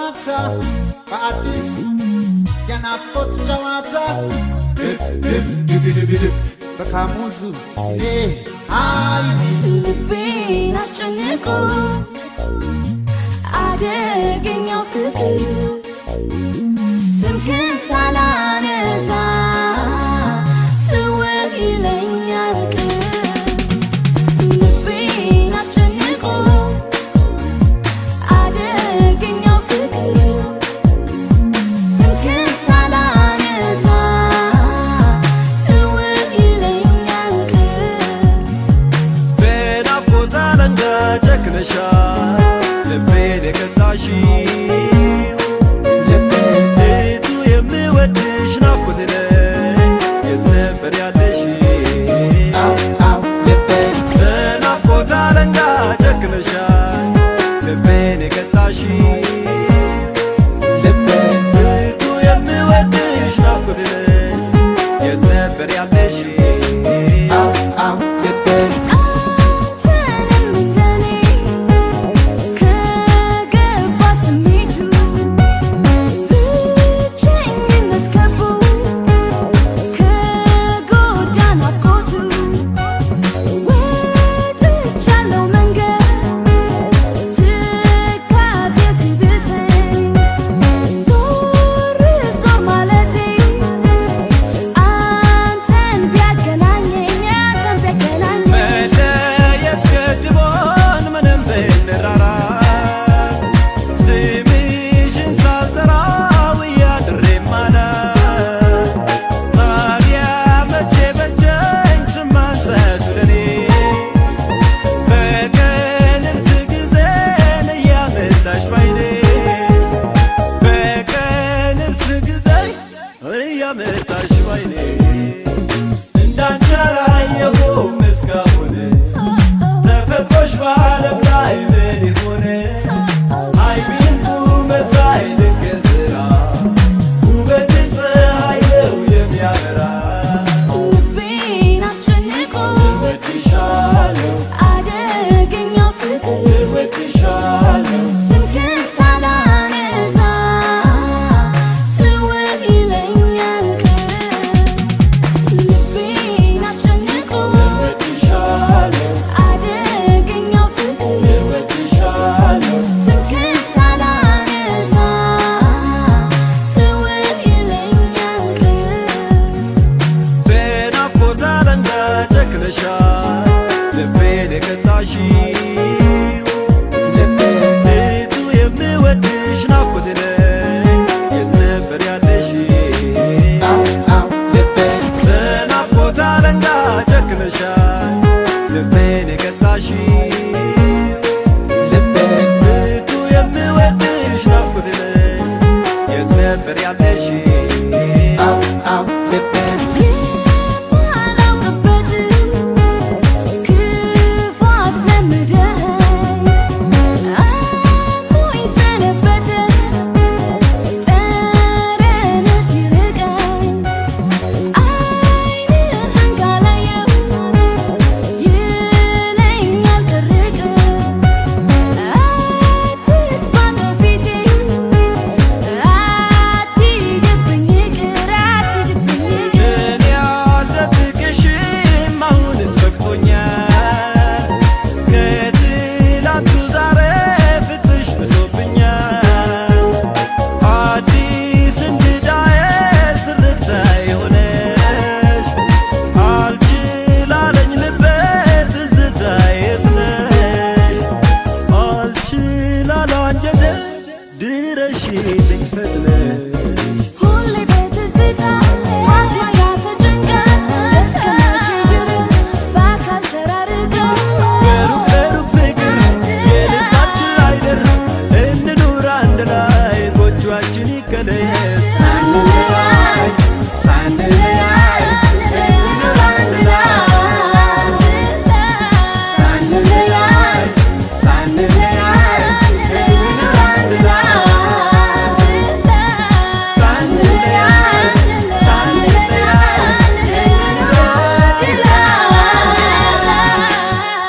جواتا بأديس ينافوت جواتا بكاموزو ልቤን አስጨንቆ አደገኛው ፍቅር ስምህን ሳላነሳ ስውር ይለኛል ልቤን አስጨንቆ አደገኛው ፍቅር ስምህን ሳላነሳ ስውር ይለኛል ልቤን የቀጣሽው ልቤቱ የሚወድሽ ናፍቆት ነኝ የት ነበር ያለሽ በናፍቆት አለንጋ ጨክነሻል ልቤን የቀጣሽው ልቤቱ የሚወድሽ ናፍቆት ነኝ የት ነበር ያለሽ ያመጣሽ ባይኔ እንዳንቺ አላየሁም እስካሁን ተፈጥሮሽ በዓለም ላይ ምን ይሆን አይቢንቱ መሳይ ድንቅ ስራ ውበት ፀሐይ ነው የሚያበራ ልቤን አስጨንቆ እወድሻለሁ አደገኛው ፍቅር እወድሻለሁ ስምህን ሳላነሳ ስውር ይለኛል ልቤን አስጨንቆ እወድሻለሁ አደገኛው ፍቅር እወድሻለሁ ስምህን ሳላነሳ ስውር ይለኛል በናፍቆት አለንጋ ጨክነሻል